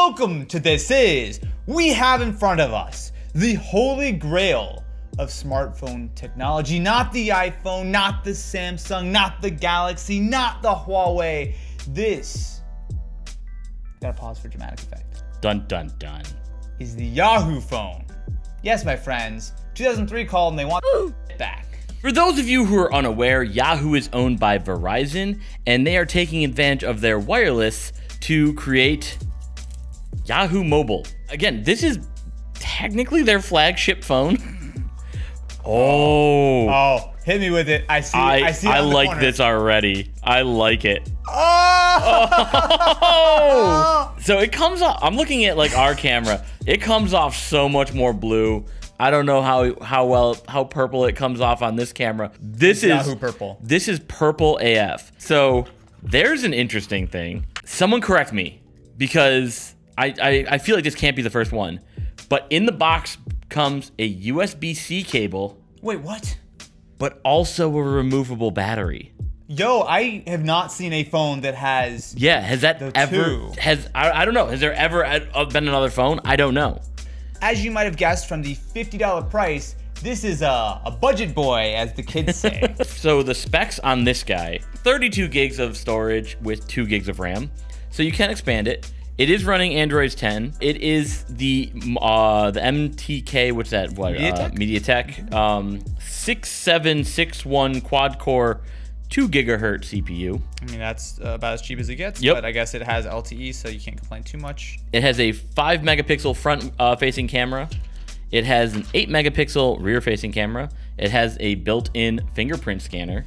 welcome to This Is. We have in front of us the holy grail of smartphone technology. Not the iPhone, not the Samsung, not the Galaxy, not the Huawei. This, gotta pause for dramatic effect. Dun dun dun. Is the Yahoo phone. Yes, my friends, 2003 called and they want it back. For those of you who are unaware, Yahoo is owned by Verizon, and they are taking advantage of their wireless to create Yahoo Mobile. Again, this is technically their flagship phone. Oh, hit me with it. I see it I on the like corner. this already. I like it. Oh! So it comes off, I'm looking at like our camera. It comes off so much more blue. I don't know how purple it comes off on this camera. This is Yahoo purple. This is purple AF. So there's an interesting thing. Someone correct me, because I feel like this can't be the first one. But in the box comes a USB-C cable. Wait, what? But also a removable battery. Yo, I have not seen a phone that has. Yeah, has that the ever two. I don't know. Has there ever been another phone? I don't know. As you might have guessed from the $50 price, this is a budget boy, as the kids say. So the specs on this guy, 32 gigs of storage with 2 gigs of RAM. So you can expand it. It is running Android 10. It is the MTK, what's that? What? MediaTek 6761 quad core 2 gigahertz CPU. I mean, that's about as cheap as it gets, Yep. but I guess it has LTE, so you can't complain too much. It has a 5 megapixel front facing camera. It has an 8 megapixel rear facing camera. It has a built-in fingerprint scanner.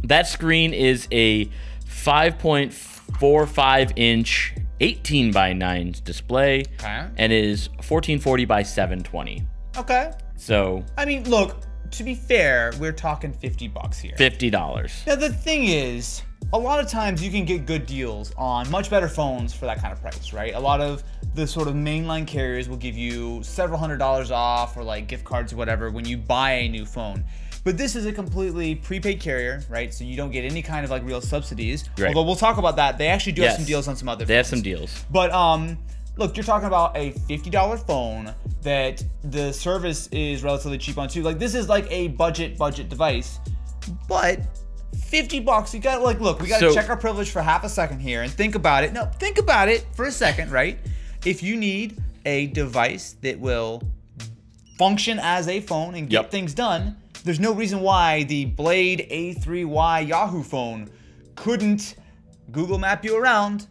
That screen is a 5.45 inch 18 by 9 display, Okay. and is 1440 by 720. Okay. So I mean, look, to be fair, we're talking $50 here. $50. Now, the thing is, a lot of times you can get good deals on much better phones for that kind of price, right? A lot of the sort of mainline carriers will give you several $100s off or like gift cards or whatever when you buy a new phone. But this is a completely prepaid carrier, right? So you don't get any kind of like real subsidies. Right. Although we'll talk about that. They actually do have Yes. some deals on some other They have phones. some deals. But look, you're talking about a $50 phone that the service is relatively cheap on too. Like, this is like a budget device, but $50. You got like, look, we got to check our privilege for half a second here and think about it. No, think about it for a second, right? If you need a device that will function as a phone and get things done, there's no reason why the Blade A3Y Yahoo phone couldn't Google map you around,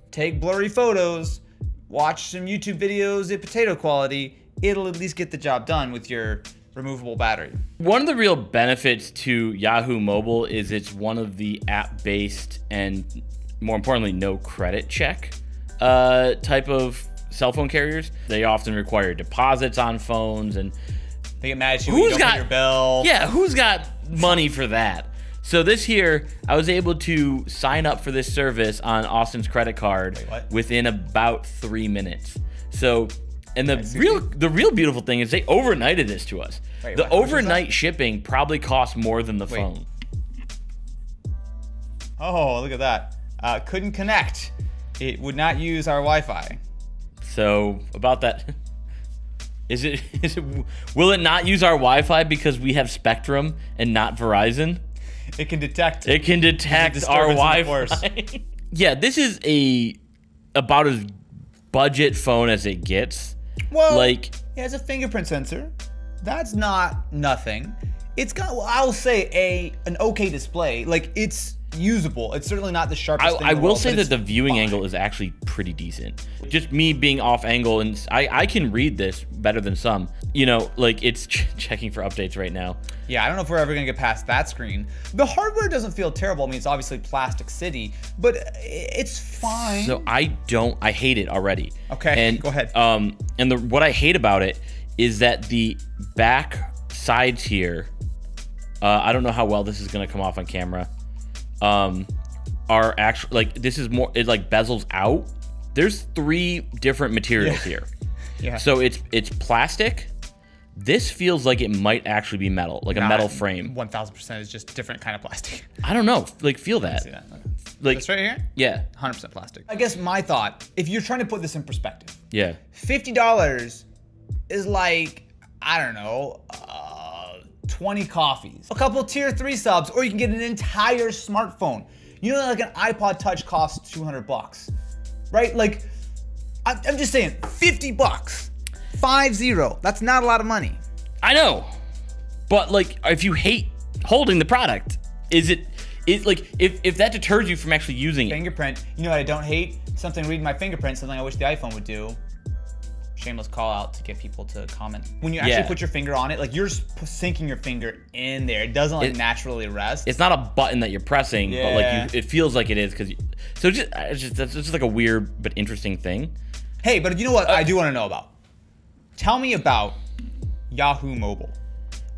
take blurry photos, watch some YouTube videos at potato quality. It'll at least get the job done with your removable battery. One of the real benefits to Yahoo Mobile is it's one of the app-based and, more importantly, no credit check type of cell phone carriers. They often require deposits on phones, and they get mad at you when you don't pay your bill. Yeah, who's got money for that? So this here, I was able to sign up for this service on Austin's credit card within about 3 minutes. So, and the real beautiful thing is they overnighted this to us. Wait, the overnight shipping probably costs more than the phone. Oh, look at that. Couldn't connect. It would not use our Wi-Fi. So about that, will it not use our Wi-Fi because we have Spectrum and not Verizon? It can detect. It can detect our Wi-Fi. Yeah, this is about as budget phone as it gets. Well, like, it has a fingerprint sensor. That's not nothing. It's got, I'll say, an okay display. Like, it's usable. It's certainly not the sharpest thing in the I will world, say but that it's the viewing fine. angle is actually pretty decent. Just me being off angle, and I can read this better than some. You know, like, it's checking for updates right now. Yeah, I don't know if we're ever gonna get past that screen. The hardware doesn't feel terrible. I mean, it's obviously Plastic City, but it's fine. So I hate it already. Okay, and go ahead. And what I hate about it is that the back sides here, I don't know how well this is gonna come off on camera, are actually, like, this is more, it like bezels out. There's 3 different materials here. Yeah. So it's plastic. This feels like it might actually be metal, like a metal frame. 1000% is just different kind of plastic. I don't know. Like, feel that. See that? Like, This right here? yeah. 100% plastic. I guess my thought, if you're trying to put this in perspective, Yeah. $50 is like, I don't know, 20 coffees, a couple tier 3 subs, or you can get an entire smartphone. You know, like an iPod Touch costs 200 bucks, right? Like, I'm just saying, 50 bucks, 50. That's not a lot of money. I know, but like, if you hate holding the product, is like, if that deters you from actually using it? Fingerprint, you know what I don't hate? Something reading my fingerprint, something I wish the iPhone would do. Shameless call out to get people to comment. When you actually put your finger on it, like you're sinking your finger in there. It doesn't like naturally rest. It's not a button that you're pressing, but like it feels like it is because. So that's just like a weird but interesting thing. Hey, but you know what I do want to know about? Tell me about Yahoo Mobile.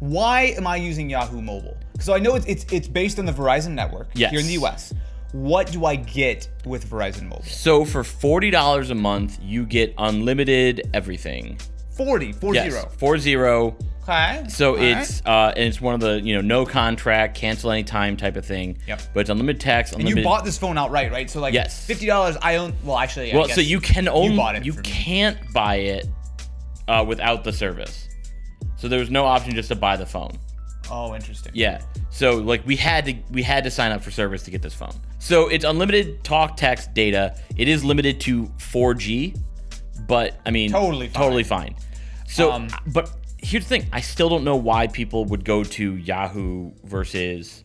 Why am I using Yahoo Mobile? So I know it's based on the Verizon network here in the US. What do I get with Verizon Mobile? So for $40 a month, you get unlimited everything. 40. Yes, 40. Okay. So and it's one of the, no contract, cancel anytime type of thing. Yep. But it's unlimited text, unlimited. And you bought this phone outright, right? So like $50 I own, well actually, I guess so you can only, you bought it you can't buy it without the service. So there was no option just to buy the phone. Oh, interesting. Yeah. So like we had to sign up for service to get this phone. So it's unlimited talk, text, data. It is limited to 4G, but I mean totally fine. So but here's the thing, I still don't know why people would go to Yahoo versus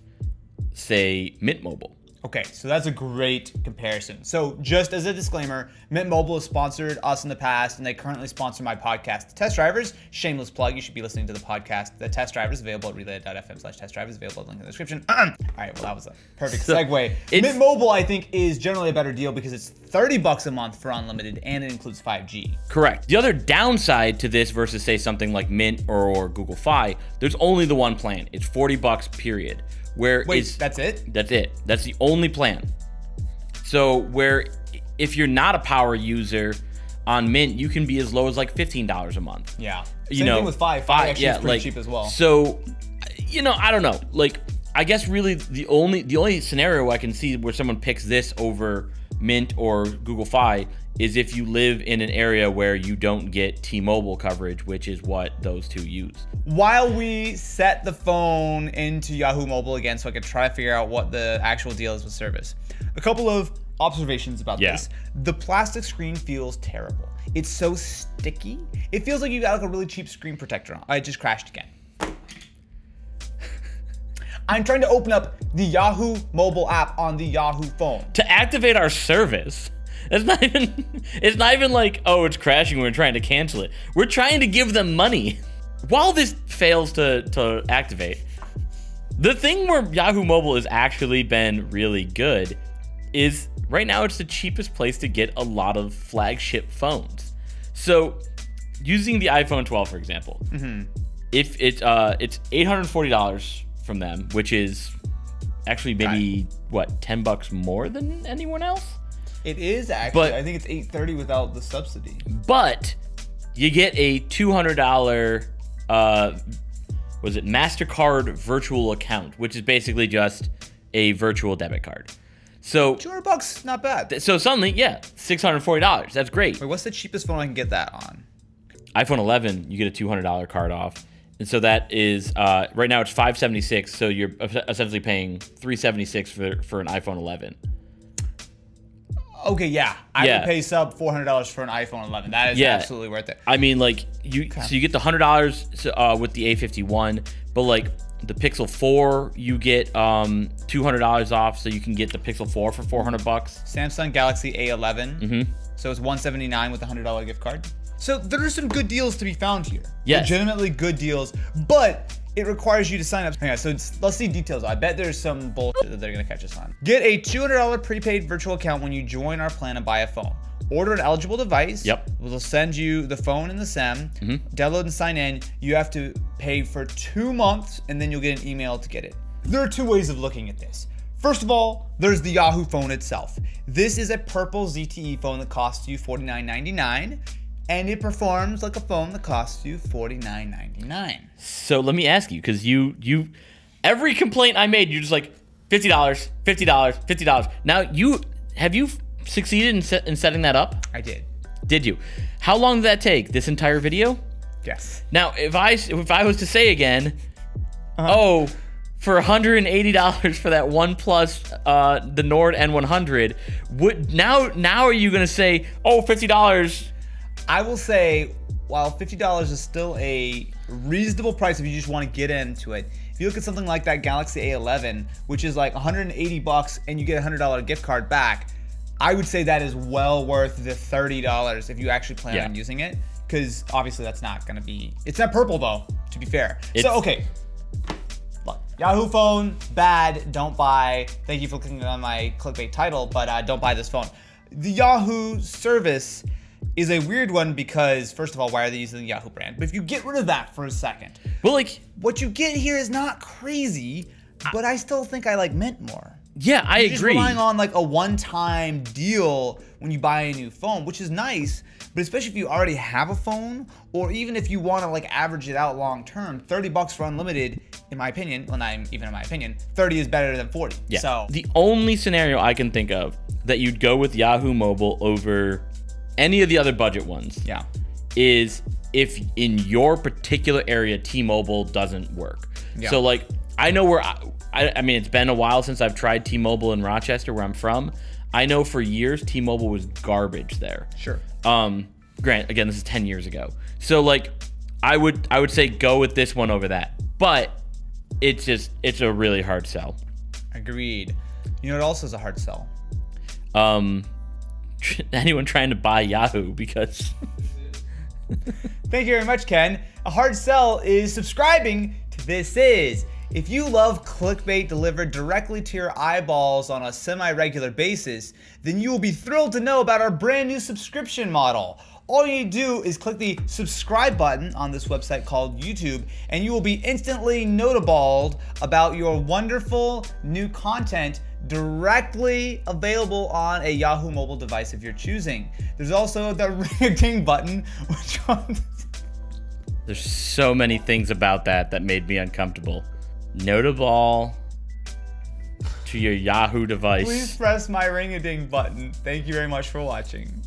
say Mint Mobile. Okay, so that's a great comparison. So just as a disclaimer, Mint Mobile has sponsored us in the past, and they currently sponsor my podcast, The Test Drivers. Shameless plug, you should be listening to the podcast, The Test Drivers, available at relay.fm/testdrivers, available at link in the description. All right, well, that was a perfect segue. Mint Mobile, I think, is generally a better deal because it's 30 bucks a month for unlimited, and it includes 5G. Correct. The other downside to this versus, say, something like Mint or Google Fi, there's only the one plan. It's 40 bucks, period. That's it? That's it. That's the only plan. So where if you're not a power user on Mint, you can be as low as like $15 a month. Yeah. Same thing with Fi. Fi actually is pretty cheap as well. So, I don't know. Like, I guess really the only scenario I can see where someone picks this over Mint or Google Fi is if you live in an area where you don't get T-Mobile coverage, which is what those two use. While we set the phone into Yahoo Mobile again so I could try to figure out what the actual deal is with service, a couple of observations about this. The plastic screen feels terrible. It's so sticky. It feels like you got like a really cheap screen protector on. I just crashed again. I'm trying to open up the Yahoo Mobile app on the Yahoo phone. To activate our service. It's not even like, oh, it's crashing, we're trying to cancel it. We're trying to give them money. While this fails to activate, the thing where Yahoo Mobile has actually been really good is right now it's the cheapest place to get a lot of flagship phones. So using the iPhone 12, for example, if it's $840 from them, which is actually maybe, what, 10 bucks more than anyone else? It is actually. I think it's $830 without the subsidy. But you get a $200 was it MasterCard virtual account, which is basically just a virtual debit card. So $200, not bad. So suddenly, yeah, $640. That's great. Wait, what's the cheapest phone I can get that on? iPhone 11, you get a $200 card off. And so that is right now it's $576, so you're essentially paying $376 for an iPhone 11. Okay, yeah. I would pay sub $400 for an iPhone 11. That is absolutely worth it. I mean, like, so you get the $100 with the A51, but like the Pixel 4, you get $200 off, so you can get the Pixel 4 for $400. Samsung Galaxy A11. So it's $179 with a $100 gift card. So there are some good deals to be found here. Yes. Legitimately good deals, but it requires you to sign up. Okay, so let's see details. I bet there's some bullshit that they're gonna catch us on. Get a $200 prepaid virtual account when you join our plan and buy a phone. Order an eligible device. Yep. We'll send you the phone and the SIM. Download and sign in. You have to pay for 2 months, and then you'll get an email to get it. There are 2 ways of looking at this. First of all, there's the Yahoo phone itself. This is a purple ZTE phone that costs you $49.99. And it performs like a phone that costs you $49.99. So let me ask you, because you every complaint I made, you're just like $50, $50, $50. Now have you succeeded in setting that up? I did. Did you? How long did that take? This entire video? Yes. Now, if I was to say again, oh, for $180 for that OnePlus, the Nord N100, now are you gonna say, oh, $50? I will say, while $50 is still a reasonable price if you just want to get into it, if you look at something like that Galaxy A11, which is like $180 and you get a $100 gift card back, I would say that is well worth the $30 if you actually plan on using it. Because obviously that's not gonna be, it's not purple though, to be fair. So, okay. Look, Yahoo phone, bad, don't buy. Thank you for clicking on my clickbait title, but don't buy this phone. The Yahoo service is a weird one because, first of all, why are they using the Yahoo brand? But if you get rid of that for a second, well, like, what you get here is not crazy, but I still think I like Mint more. Yeah, I agree. You're just relying on like a one-time deal when you buy a new phone, which is nice, but especially if you already have a phone, or even if you want to like average it out long term, $30 for unlimited, in my opinion, well, not even in my opinion, 30 is better than 40. Yeah. So the only scenario I can think of that you'd go with Yahoo Mobile over any of the other budget ones, is if in your particular area T-Mobile doesn't work. So like, I know where I mean, it's been a while since I've tried T-Mobile in Rochester, where I'm from. I know for years T-Mobile was garbage there. Sure. Grant, again, this is 10 years ago. So like, I would say go with this one over that. But it's a really hard sell. Agreed. You know what else is a hard sell? Anyone trying to buy Yahoo, because Thank you very much, Ken. A hard sell is subscribing to This Is. If you love clickbait delivered directly to your eyeballs on a semi-regular basis, then you will be thrilled to know about our brand new subscription model. All you need to do is click the subscribe button on this website called YouTube, and you will be instantly notified about your wonderful new content directly available on a Yahoo mobile device if you're choosing. There's also the ring-a-ding button, which there's so many things about that made me uncomfortable. Notable to your Yahoo device. Please press my ring-a-ding button. Thank you very much for watching.